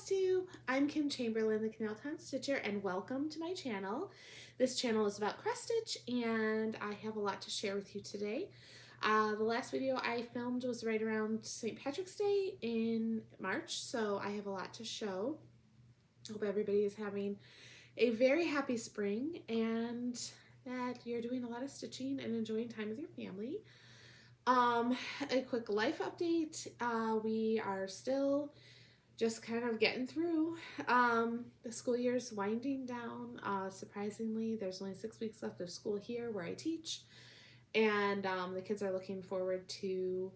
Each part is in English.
Flosstube. I'm Kim Chamberlain, the Canal Town Stitcher, and welcome to my channel. This channel is about cross stitch, and I have a lot to share with you today. The last video I filmed was right around St. Patrick's Day in March, so I have a lot to show. Hope everybody is having a very happy spring and that you're doing a lot of stitching and enjoying time with your family. A quick life update. We are still just kind of getting through. The school year's winding down. Surprisingly, there's only 6 weeks left of school here where I teach, and the kids are looking forward to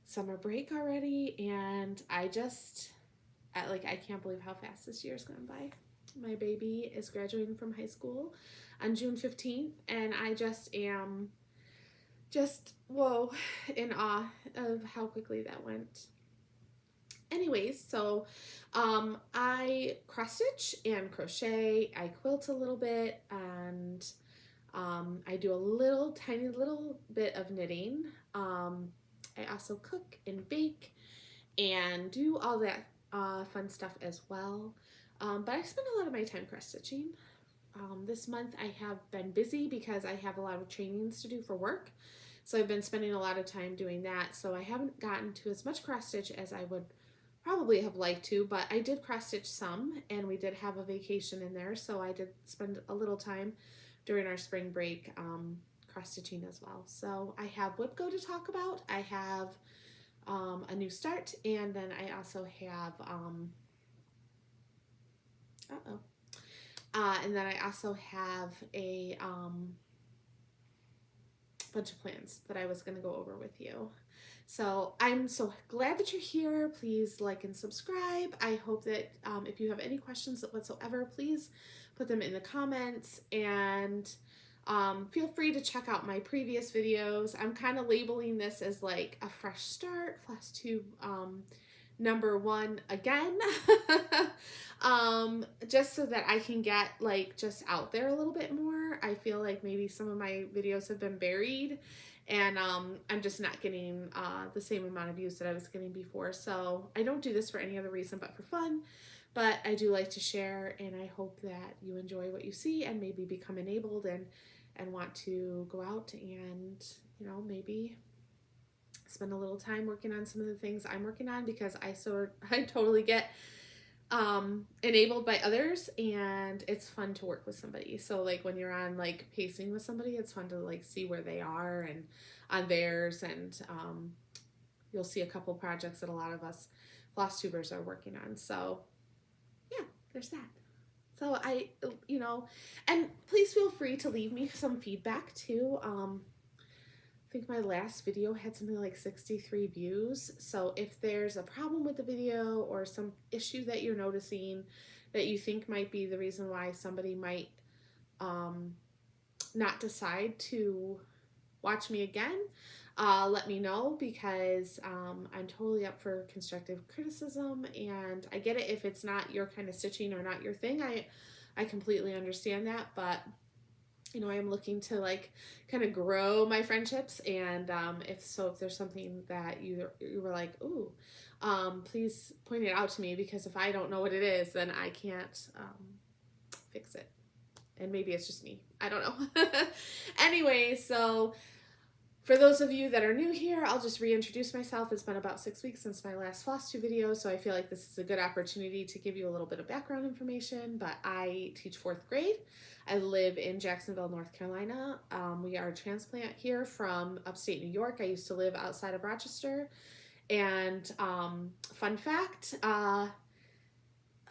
summer break already, and I can't believe how fast this year's gone by. My baby is graduating from high school on June 15th, and I just am whoa, in awe of how quickly that went. Anyways, so I cross stitch and crochet, I quilt a little bit, and I do a tiny little bit of knitting. I also cook and bake and do all that fun stuff as well. But I spend a lot of my time cross stitching. This month I have been busy because I have a lot of trainings to do for work. So I've been spending a lot of time doing that. So I haven't gotten to as much cross stitch as I would probably have liked to, but I did cross stitch some, and we did have a vacation in there. So I did spend a little time during our spring break cross stitching as well. So I have WIPGO to talk about. I have a new start, and then I also have and then I also have a bunch of plans that I was going to go over with you. So I'm so glad that you're here. Please like and subscribe. I hope that if you have any questions whatsoever, please put them in the comments, and feel free to check out my previous videos. I'm kind of labeling this as like a fresh start, Flosstube number 1 again. Just so that I can get like just out there a little bit more. I feel like maybe some of my videos have been buried, and I'm just not getting the same amount of views that I was getting before. So I don't do this for any other reason but for fun, but I do like to share, and I hope that you enjoy what you see and maybe become enabled and want to go out and, you know, maybe spend a little time working on some of the things I'm working on, because I totally get enabled by others, and it's fun to work with somebody. So like when you're on like pacing with somebody, it's fun to like see where they are and on theirs, and you'll see a couple projects that a lot of us Flosstubers are working on. So yeah, there's that. So and please feel free to leave me some feedback too. I think my last video had something like 63 views. So if there's a problem with the video or some issue that you're noticing that you think might be the reason why somebody might not decide to watch me again, let me know, because I'm totally up for constructive criticism, and I get it if it's not your kind of stitching or not your thing. I completely understand that, but you know, I'm looking to like kind of grow my friendships, and if there's something that you were like, ooh, please point it out to me, because if I don't know what it is, then I can't fix it, and maybe it's just me, I don't know. Anyway, so for those of you that are new here, I'll just reintroduce myself. It's been about 6 weeks since my last Flosstube video, so I feel like this is a good opportunity to give you a little bit of background information. But I teach 4th grade. I live in Jacksonville, North Carolina. We are a transplant here from upstate New York. I used to live outside of Rochester. And fun fact,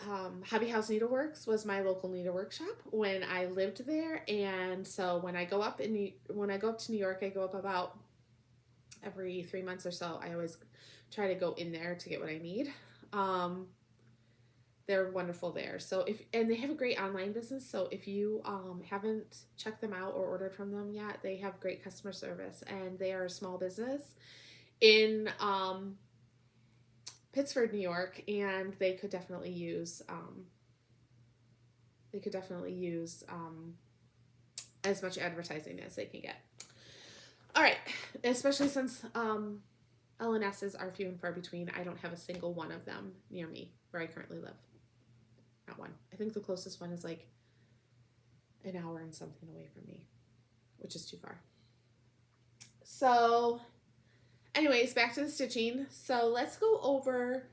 Hobby House Needleworks was my local needlework shop when I lived there, and so when I go up to New York, I go up about every 3 months or so. I always try to go in there to get what I need. They're wonderful there. So and they have a great online business. So if you haven't checked them out or ordered from them yet, they have great customer service, and they are a small business in Pittsford, New York, and they could definitely use as much advertising as they can get. All right, especially since LNSs are few and far between. I don't have a single one of them near me where I currently live. not one. I think the closest one is like an hour and something away from me, which is too far. So anyways, back to the stitching. So let's go over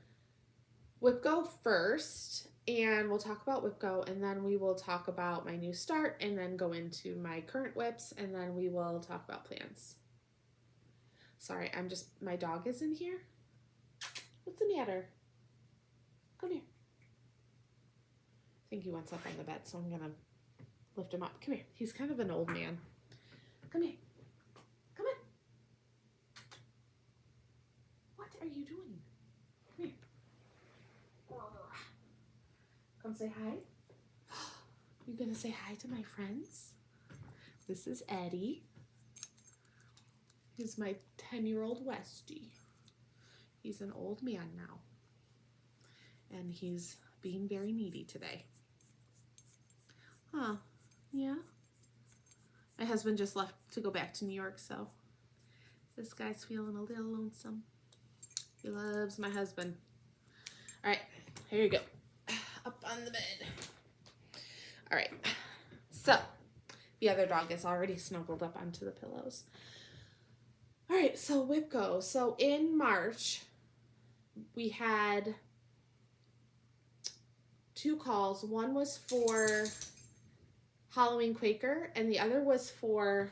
WIPGO first, and we'll talk about WIPGO, and then we will talk about my new start, and then go into my current WIPs, and then we will talk about plans. Sorry, my dog is in here. What's the matter? Come here. I think he wants up on the bed, so I'm gonna lift him up. Come here. He's kind of an old man. Come here. Come on. What are you doing? Come here. Come say hi. You gonna say hi to my friends? This is Eddie. He's my 10-year-old Westie. He's an old man now. And he's being very needy today. Huh, yeah. My husband just left to go back to New York, so this guy's feeling a little lonesome. He loves my husband. All right, here you go. Up on the bed. All right, so the other dog is already snuggled up onto the pillows. All right, so WIPGO. So in March, we had 2 calls. One was for Halloween Quaker, and the other was for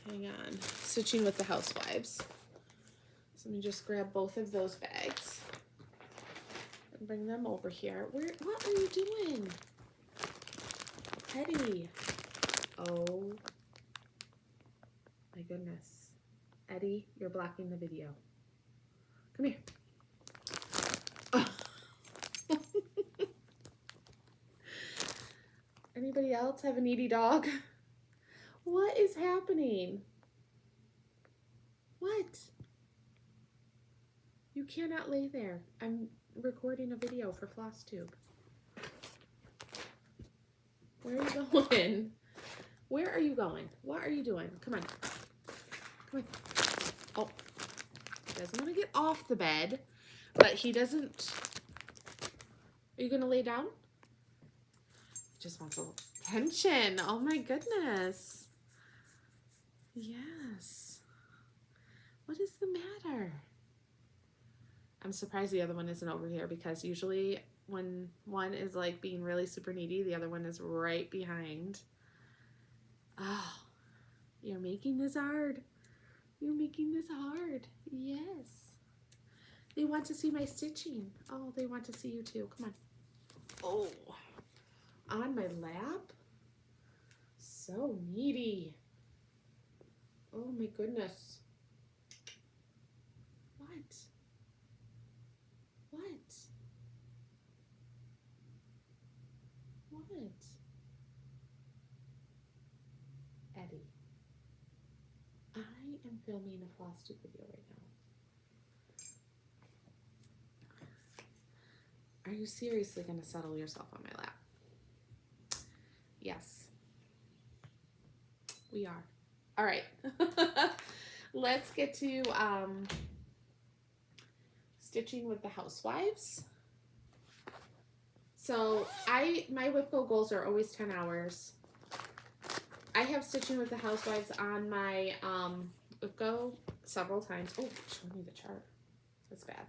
hang on, Stitching with the Housewives. So let me just grab both of those bags and bring them over here. What are you doing? Eddie. Oh my goodness. Eddie, you're blocking the video. Come here. Anybody else have a needy dog? What is happening? What? You cannot lay there. I'm recording a video for Flosstube. Where are you going? Where are you going? What are you doing? Come on. Come on. Oh, he doesn't want to get off the bed, but he doesn't. Are you going to lay down? He just wants a little attention. Oh my goodness. Yes. What is the matter? I'm surprised the other one isn't over here, because usually when one is like being really super needy, the other one is right behind. Oh, you're making this hard. You're making this hard. Yes. They want to see my stitching. Oh, they want to see you too. Come on. Oh, on my lap? So needy. Oh my goodness. What? What? What? Eddie, I am filming a Flosstube video right now. Are you seriously going to settle yourself on my lap? Yes, we are. All right, let's get to Stitching with the Housewives. So my WIPGO goals are always 10 hours. I have Stitching with the Housewives on my WIPGO several times. Oh, show me the chart. That's bad.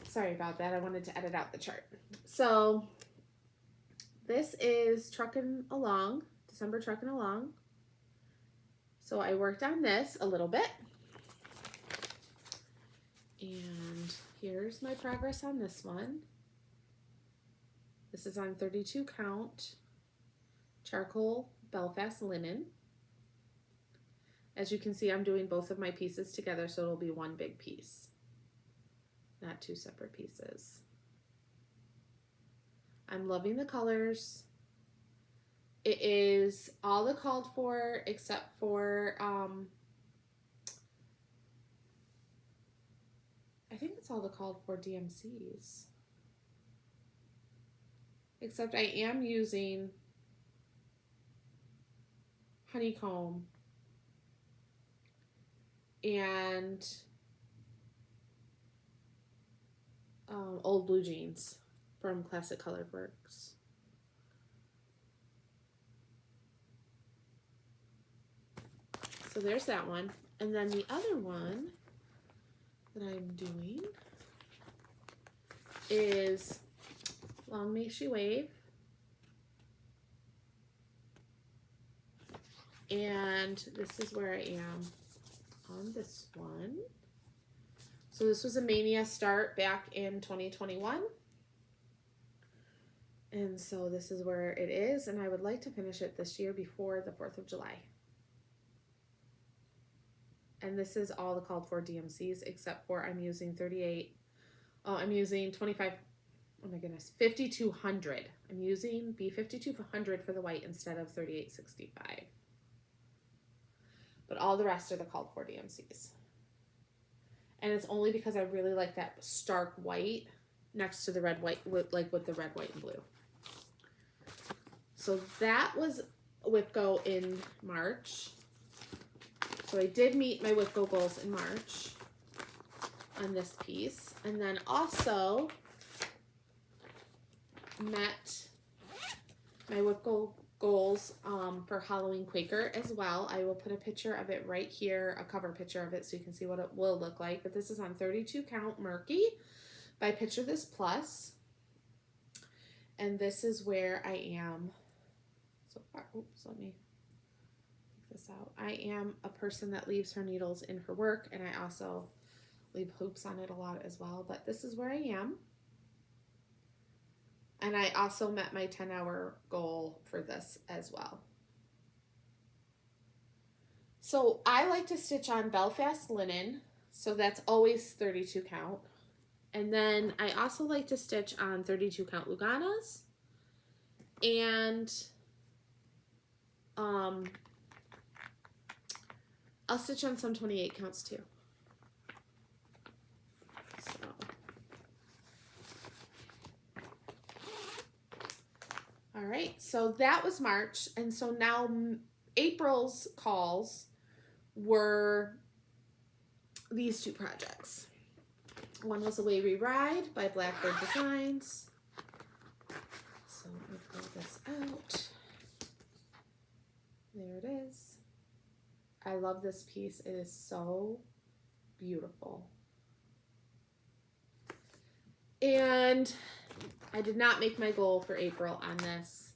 Sorry about that. I wanted to edit out the chart. So this is Truckin' Along, December Truckin' Along. So I worked on this a little bit. And here's my progress on this one. This is on 32 count charcoal Belfast linen. As you can see, I'm doing both of my pieces together, so it'll be one big piece, not 2 separate pieces. I'm loving the colors. It is all the called for except for, I think it's all the called for DMCs. Except I am using honeycomb and Old Blue Jeans from Classic Colored Works. So there's that one. And then the other one that I'm doing is Long May She Wave. And this is where I am on this one. So this was a Maynia start back in 2021. And so this is where it is. And I would like to finish it this year before the 4th of July. And this is all the called for DMCs except for I'm using 38. Oh, I'm using 25. Oh my goodness, 5200. I'm using B5200 for the white instead of 3865. But all the rest are the called for DMCs. And it's only because I really like that stark white next to the red white, with the red, white, and blue. So that was WIPGO in March. So I did meet my WIPGO goals in March on this piece. And then also met my WIPGO goals for Halloween Quaker as well. I will put a picture of it right here, a cover picture of it so you can see what it will look like. But this is on 32 count Murky by Picture This Plus. And this is where I am so far. Oops, let me take this out. I am a person that leaves her needles in her work, and I also leave hoops on it a lot as well. But this is where I am. And I also met my 10-hour goal for this as well. So I like to stitch on Belfast linen. So that's always 32 count. And then I also like to stitch on 32 count Luganas. And I'll stitch on some 28 counts too. All right, so that was March, and so now April's calls were these two projects. One was Away We Ride by Blackbird Designs. So let me pull this out. There it is. I love this piece. It is so beautiful. And I did not make my goal for April on this,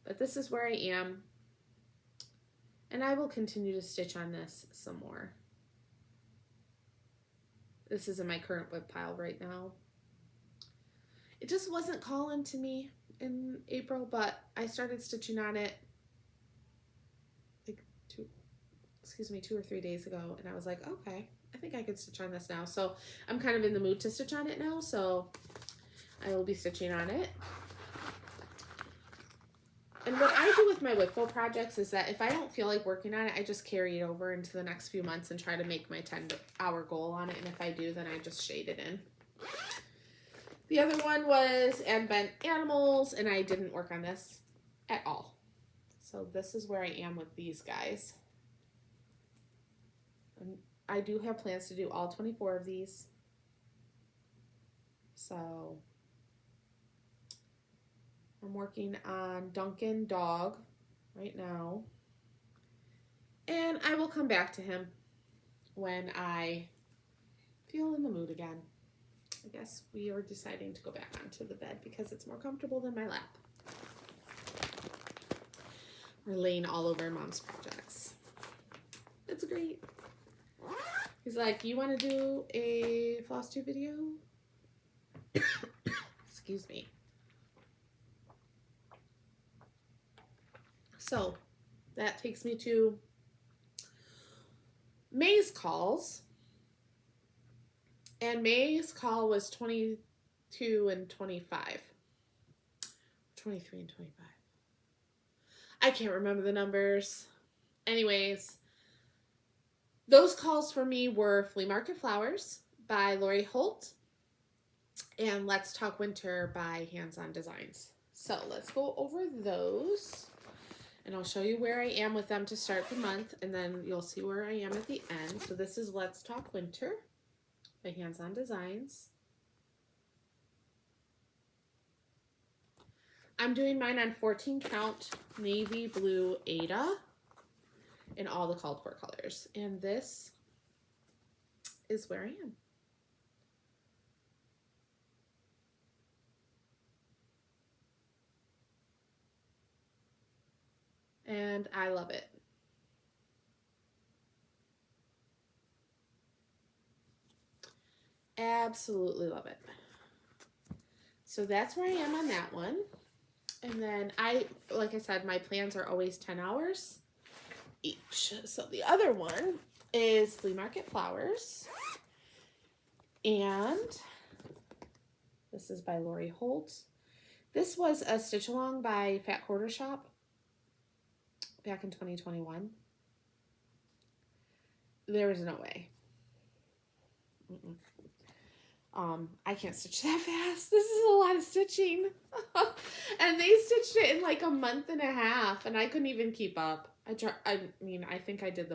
but this is where I am. And I will continue to stitch on this some more. This is in my current WIP pile right now. It just wasn't calling to me in April, but I started stitching on it like 2 or 3 days ago, and I was like, okay, I think I could stitch on this now. So I'm kind of in the mood to stitch on it now, so I will be stitching on it. And what I do with my WIPGO projects is that if I don't feel like working on it, I just carry it over into the next few months and try to make my 10-hour goal on it. And if I do, then I just shade it in. The other one was Advent Animals, and I didn't work on this at all. So this is where I am with these guys. I do have plans to do all 24 of these. So I'm working on Duncan Dog right now. And I will come back to him when I feel in the mood again. I guess we are deciding to go back onto the bed because it's more comfortable than my lap. We're laying all over Mom's projects. It's great. He's like, you want to do a Flosstube video? Excuse me. So that takes me to May's calls. And May's call was 22 and 25. 23 and 25. I can't remember the numbers. Anyways, those calls for me were Flea Market Flowers by Lori Holt and Let's Talk Winter by Hands On Designs. So let's go over those. And I'll show you where I am with them to start the month, and then you'll see where I am at the end. So this is Let's Talk Winter by Hands On Designs. I'm doing mine on 14 count navy blue Ada in all the called for colors. And this is where I am. And I love it. Absolutely love it. So that's where I am on that one. And then like I said, my plans are always 10 hours each. So the other one is Flea Market Flowers. And this is by Lori Holt. This was a stitch along by Fat Quarter Shop back in 2021. There was no way. I can't stitch that fast. This is a lot of stitching. And they stitched it in like a month and a half, and I couldn't even keep up. I mean, I think I did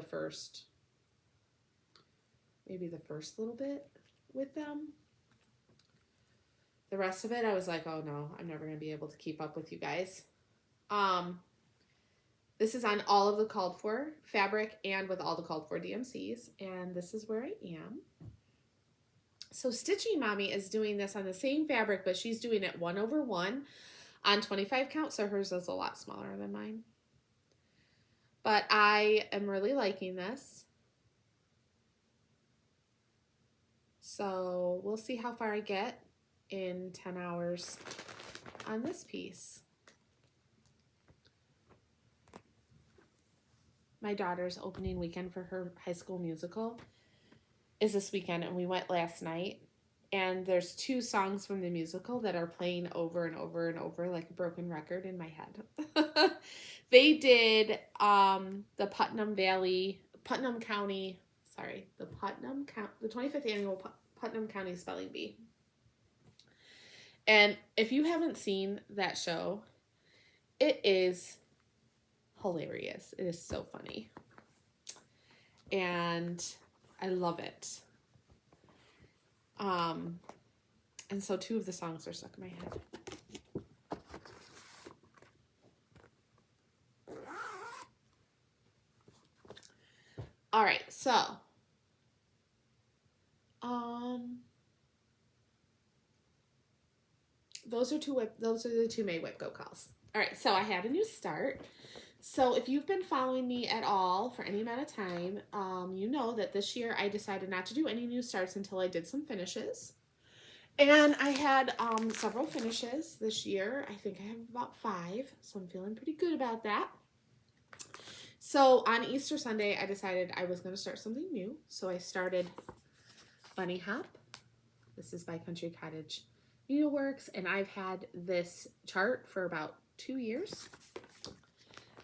maybe the first little bit with them. The rest of it, I was like, oh no, I'm never going to be able to keep up with you guys. This is on all of the called for fabric and with all the called for DMCs. And this is where I am. So Stitching Mommy is doing this on the same fabric, but she's doing it 1/1 on 25 count. So hers is a lot smaller than mine. But I am really liking this. So we'll see how far I get in 10 hours on this piece. My daughter's opening weekend for her high school musical is this weekend, and we went last night, and there's 2 songs from the musical that are playing over and over and over like a broken record in my head. They did the Putnam County, the 25th annual Putnam County Spelling Bee. And if you haven't seen that show, it is hilarious. It is so funny. And I love it. And so 2 of the songs are stuck in my head. All right, so those are the 2 May WIPGO calls. All right, so I had a new start. So if you've been following me at all for any amount of time, you know that this year I decided not to do any new starts until I did some finishes. And I had several finishes this year. I think I have about 5, so I'm feeling pretty good about that. So on Easter Sunday, I decided I was going to start something new. So I started Bunny Hop. This is by Country Cottage Needleworks, and I've had this chart for about 2 years.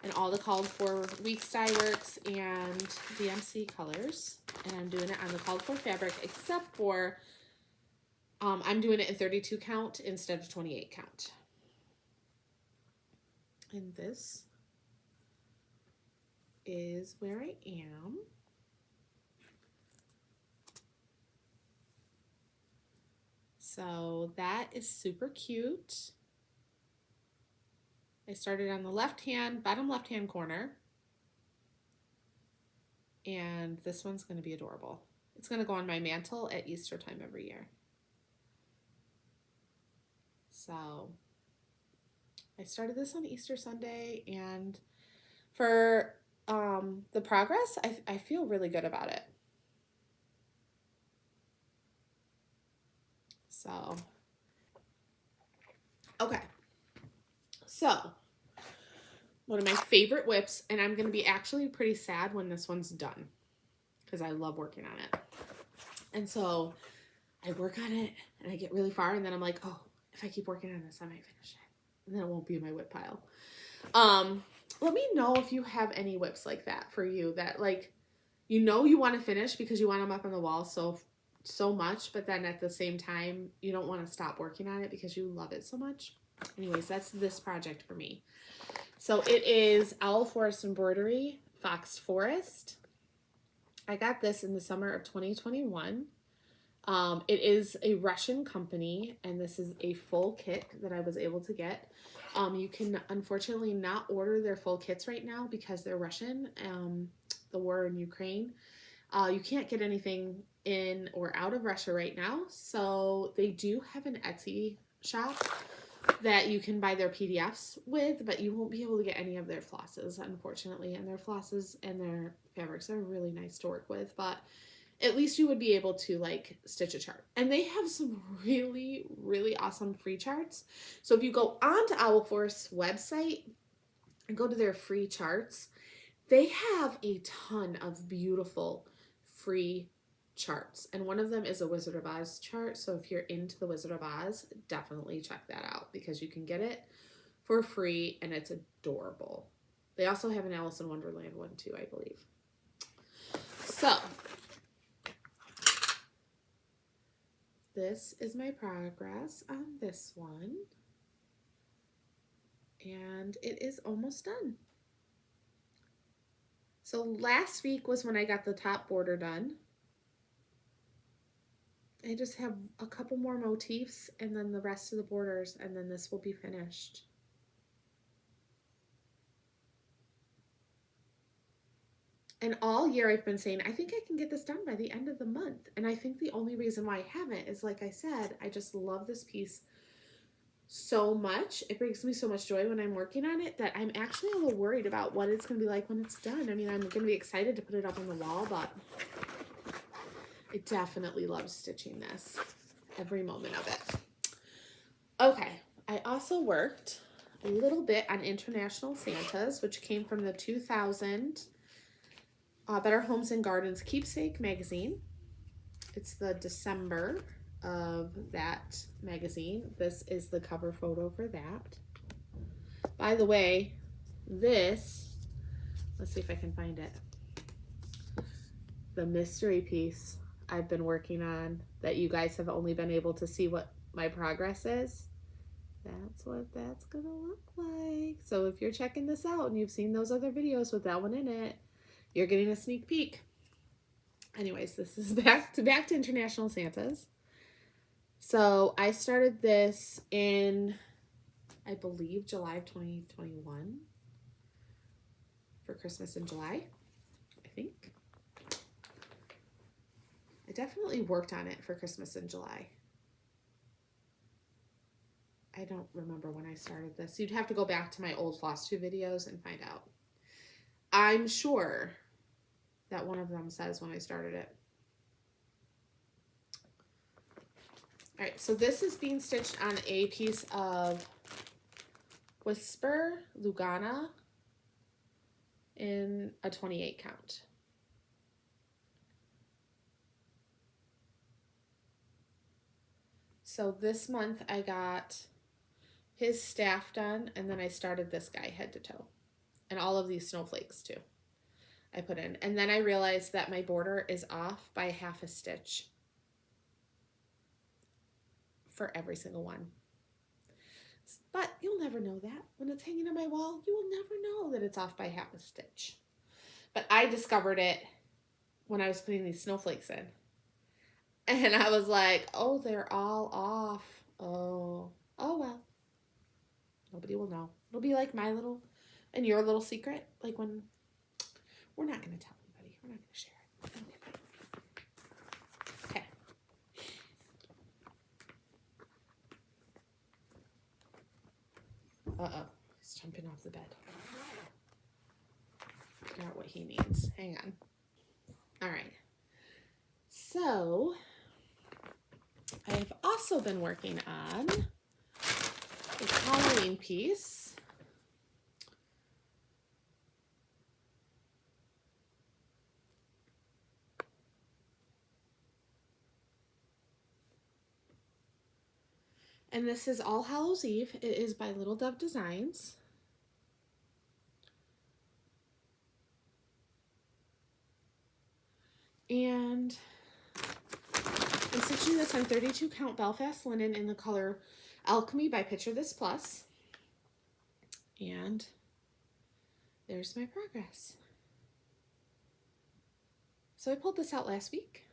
And all the called for Weeks Dye Works and DMC colors. And I'm doing it on the called for fabric, except for I'm doing it in 32 count instead of 28 count. And this is where I am. So that is super cute. I started on the bottom left hand corner. And this one's going to be adorable. It's going to go on my mantle at Easter time every year. So I started this on Easter Sunday, and for the progress, I feel really good about it. So, okay. So, one of my favorite whips, and I'm going to be actually pretty sad when this one's done because I love working on it. And so I work on it and I get really far, and then I'm like, oh, if I keep working on this, I might finish it. And then it won't be in my whip pile. Let me know if you have any whips like that for you that, like, you know you want to finish because you want them up on the wall so much, but then at the same time, you don't want to stop working on it because you love it so much. Anyways, that's this project for me. So it is Owl Forest Embroidery Fox Forest. I got this in the summer of 2021. It is a Russian company, and this is a full kit that I was able to get. You can unfortunately not order their full kits right now because they're Russian, the war in Ukraine. You can't get anything in or out of Russia right now, so they do have an Etsy shop that you can buy their PDFs with, but you won't be able to get any of their flosses, unfortunately, and their flosses and their fabrics are really nice to work with, but at least you would be able to like stitch a chart. And they have some really, really awesome free charts. So if you go onto Owl Forest's website and go to their free charts, they have a ton of beautiful free charts. And one of them is a Wizard of Oz chart. So if you're into the Wizard of Oz, definitely check that out because you can get it for free and it's adorable. They also have an Alice in Wonderland one too, I believe. So this is my progress on this one. And it is almost done. So last week was when I got the top border done. I just have a couple more motifs and then the rest of the borders, and then this will be finished. And all year I've been saying, I think I can get this done by the end of the month. And I think the only reason why I haven't is, like I said, I just love this piece so much. It brings me so much joy when I'm working on it that I'm actually a little worried about what it's going to be like when it's done. I mean, I'm going to be excited to put it up on the wall, but I definitely love stitching this, every moment of it. Okay, I also worked a little bit on International Santas, which came from the 2000 Better Homes and Gardens Keepsake magazine. It's the December of that magazine. This is the cover photo for that. By the way, this, let's see if I can find it, the mystery piece I've been working on that you guys have only been able to see what my progress is. That's what that's gonna look like. So if you're checking this out and you've seen those other videos with that one in it, you're getting a sneak peek. Anyways, this is back to International Santas. So I started this in, I believe, July of 2021 for Christmas in July, I think. I definitely worked on it for Christmas in July. I don't remember when I started this. You'd have to go back to my old Flosstube videos and find out. I'm sure that one of them says when I started it. All right, so this is being stitched on a piece of Whisper Lugana in a 28 count. So this month I got his staff done, and then I started this guy head to toe. And all of these snowflakes too, I put in. And then I realized that my border is off by half a stitch for every single one. But you'll never know that. When it's hanging on my wall, you will never know that it's off by half a stitch. But I discovered it when I was putting these snowflakes in. And I was like, oh, they're all off. Oh well. Nobody will know. It'll be like my little and your little secret. Like when, we're not going to tell anybody. We're not going to share it. Okay. Uh-oh. He's jumping off the bed. Figure out what he needs. Hang on. All right. So, I've also been working on a Halloween piece. And this is All Hallows Eve. It is by Little Dove Designs. And I'm stitching this on 32 count Belfast linen in the color Alchemy by Picture This Plus. And there's my progress. So I pulled this out last week.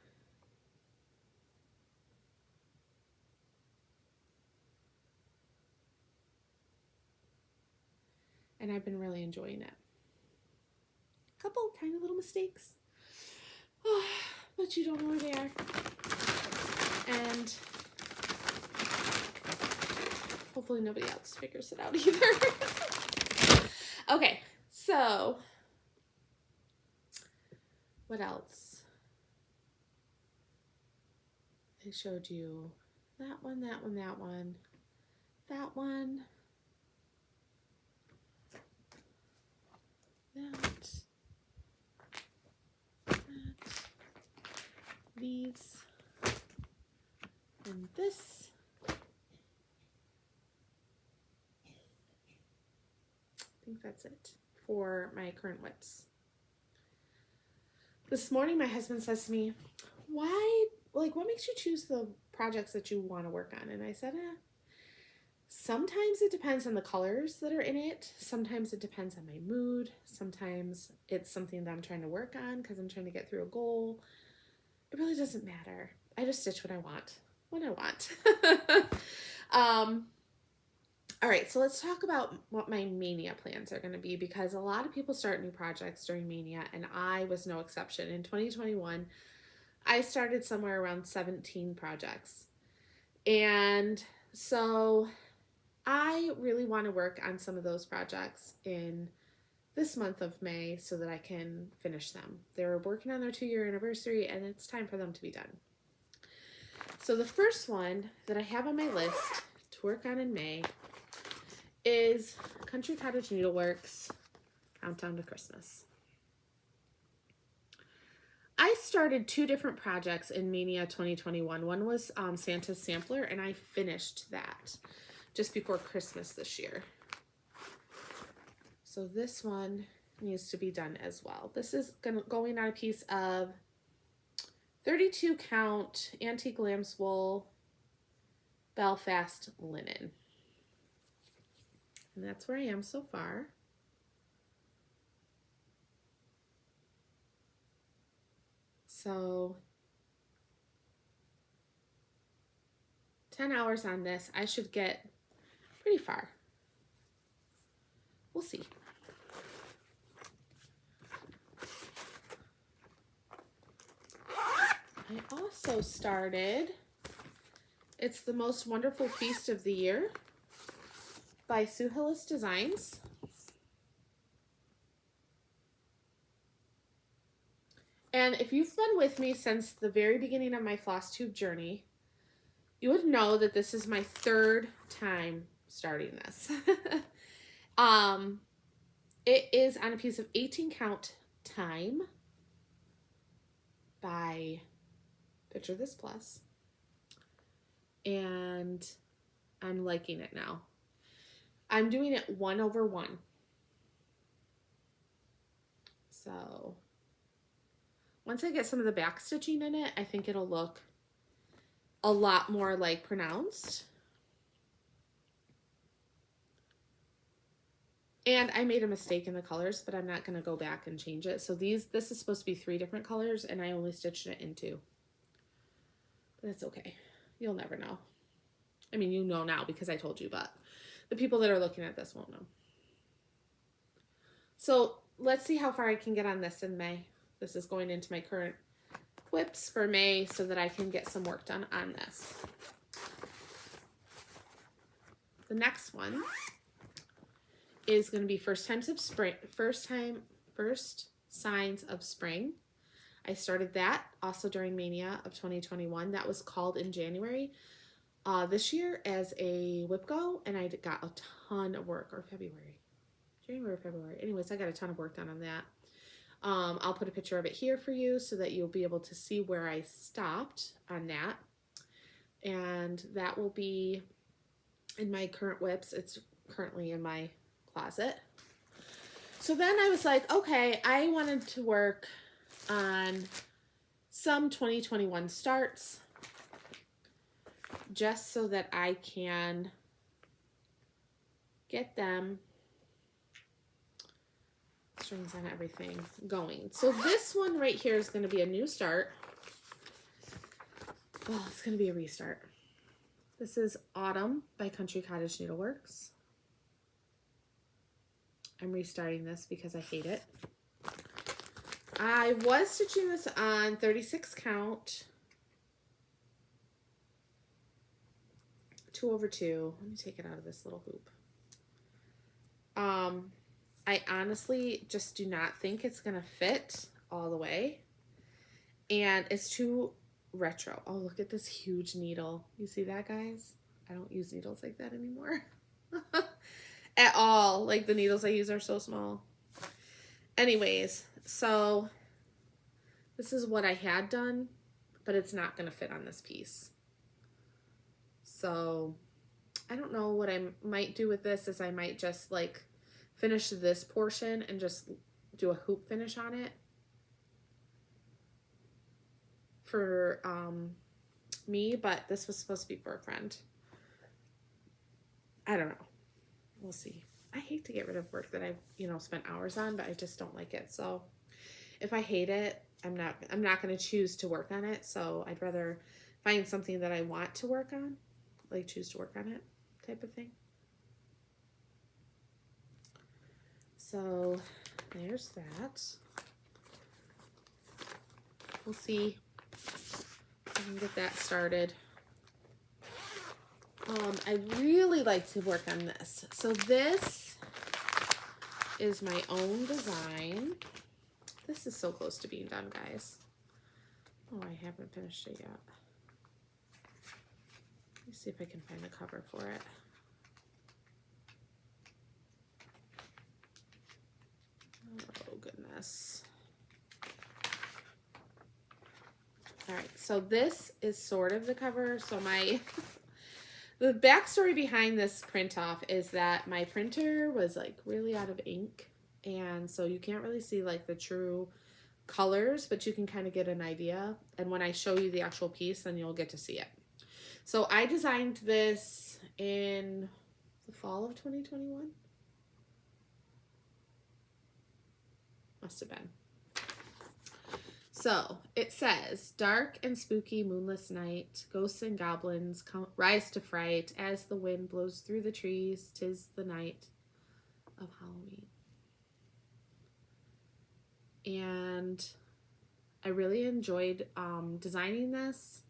And I've been really enjoying it. A couple tiny little mistakes, but you don't know where they are. And hopefully nobody else figures it out either. Okay, so what else? I showed you that one, that one, that one, that one, that, these, and this. I think that's it for my current whips. This morning my husband says to me, why, like, what makes you choose the projects that you want to work on? And I said, sometimes it depends on the colors that are in it. Sometimes it depends on my mood. Sometimes it's something that I'm trying to work on because I'm trying to get through a goal. It really doesn't matter. I just stitch what I want when I want. All right, so let's talk about what my Maynia plans are going to be, because a lot of people start new projects during Maynia, and I was no exception. In 2021, I started somewhere around 17 projects. And so I really want to work on some of those projects in this month of May so that I can finish them. They're working on their 2-year anniversary, and it's time for them to be done. So the first one that I have on my list to work on in May is Country Cottage Needleworks Countdown to Christmas. I started 2 different projects in Maynia 2021. One was Santa's Sampler, and I finished that just before Christmas this year. So this one needs to be done as well. This is going on a piece of 32 count antique lamb's wool Belfast linen. And that's where I am so far. So 10 hours on this, I should get pretty far. We'll see. I also started It's the Most Wonderful Feast of the Year by Sue Hillis Designs. And if you've been with me since the very beginning of my Flosstube journey, you would know that this is my 3rd time starting this. It is on a piece of 18 count Time by Picture This Plus. And I'm liking it now. I'm doing it 1/1. So once I get some of the back stitching in it, I think it'll look a lot more like pronounced. And I made a mistake in the colors, but I'm not going to go back and change it. So this is supposed to be 3 different colors, and I only stitched it in 2. But that's okay. You'll never know. I mean, you know now because I told you, but the people that are looking at this won't know. So let's see how far I can get on this in May. This is going into my current whips for May so that I can get some work done on this. The next one is going to be First Signs of Spring. I started that also during Maynia of 2021. That was called in January this year as a WIPGO, and I got a ton of work, or January or February. Anyways, I got a ton of work done on that. I'll put a picture of it here for you so that you'll be able to see where I stopped on that. And that will be in my current whips. It's currently in my closet. So then I was like, okay, I wanted to work on some 2021 starts just so that I can get them strings on everything going. So this one right here is going to be a new start. Well, it's going to be a restart. This is Autumn by Country Cottage Needleworks. I'm restarting this because I hate it. I was stitching this on 36 count, 2/2. Let me take it out of this little hoop. I honestly just do not think it's gonna fit all the way, and it's too retro. Oh, look at this huge needle. You see that, guys? I don't use needles like that anymore at all. Like, the needles I use are so small. Anyways, so this is what I had done, but it's not gonna fit on this piece. So I don't know. What I might do with this is I might just like finish this portion and just do a hoop finish on it for me, but this was supposed to be for a friend. I don't know. We'll see. I hate to get rid of work that I've, you know, spent hours on, but I just don't like it. So if I hate it, I'm not going to choose to work on it. So I'd rather find something that I want to work on, like choose to work on it type of thing. So there's that. We'll see if I can get that started. I really like to work on this. So this is my own design. This is so close to being done, guys. Oh, I haven't finished it yet. Let me see if I can find the cover for it. Oh, goodness. All right, so this is sort of the cover. So the backstory behind this print off is that my printer was like really out of ink, and so you can't really see like the true colors, but you can kind of get an idea. And when I show you the actual piece, then you'll get to see it. So I designed this in the fall of 2021. Must have been. So it says, dark and spooky moonless night, ghosts and goblins rise to fright as the wind blows through the trees. 'Tis the night of Halloween. And I really enjoyed designing this,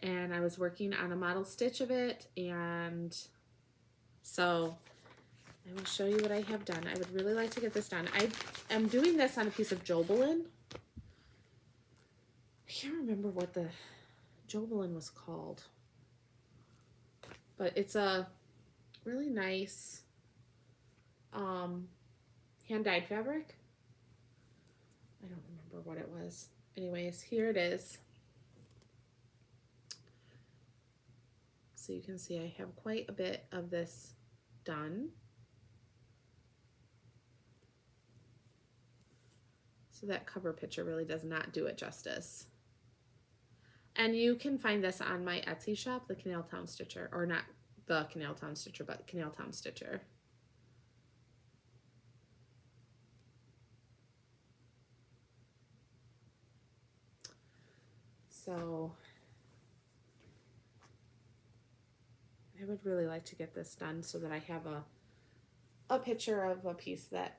and I was working on a model stitch of it, and so I will show you what I have done. I would really like to get this done. I am doing this on a piece of Jobelin. I can't remember what the Jobelin was called, but it's a really nice hand-dyed fabric. I don't remember what it was. Anyways, here it is. So you can see I have quite a bit of this done. So that cover picture really does not do it justice. And you can find this on my Etsy shop, the Canal Town Stitcher, or not the Canal Town Stitcher, but Canal Town Stitcher. So I would really like to get this done so that I have a picture of a piece that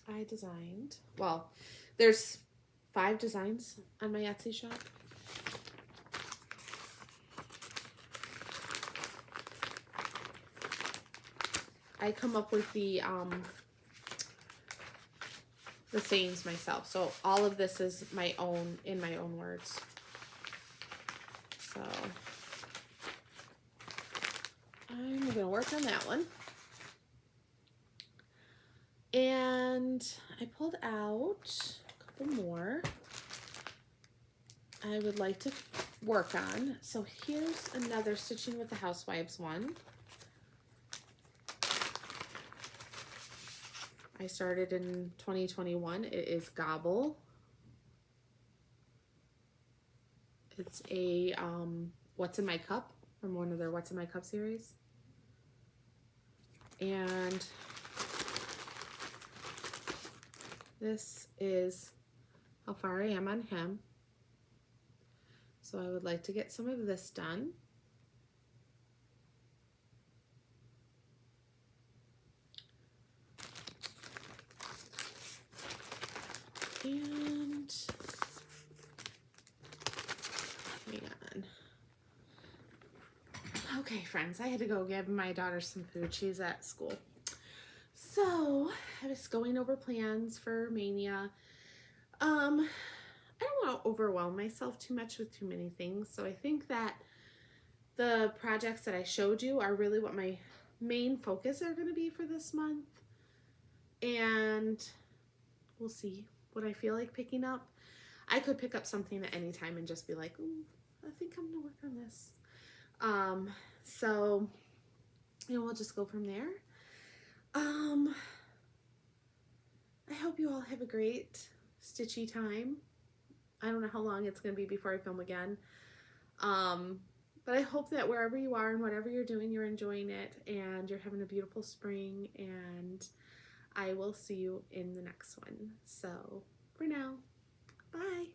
I designed. Well, there's 5 designs on my Etsy shop. I come up with the sayings myself. So all of this is my own, in my own words. So I'm going to work on that one. And I pulled out a couple more I would like to work on. So here's another Stitching with the Housewives one. I started in 2021. It is Gobble. It's a What's in My Cup from one of their What's in My Cup series. And this is how far I am on him. So I would like to get some of this done. And hang on. Okay, friends, I had to go give my daughter some food. She's at school. So I was going over plans for Maynia. I don't want to overwhelm myself too much with too many things. So I think that the projects that I showed you are really what my main focus are going to be for this month. And we'll see what I feel like picking up. I could pick up something at any time and just be like, ooh, I think I'm gonna work on this. So, you know, we'll just go from there. I hope you all have a great stitchy time. I don't know how long it's gonna be before I film again. But I hope that wherever you are and whatever you're doing, you're enjoying it and you're having a beautiful spring, and I will see you in the next one. So for now, bye.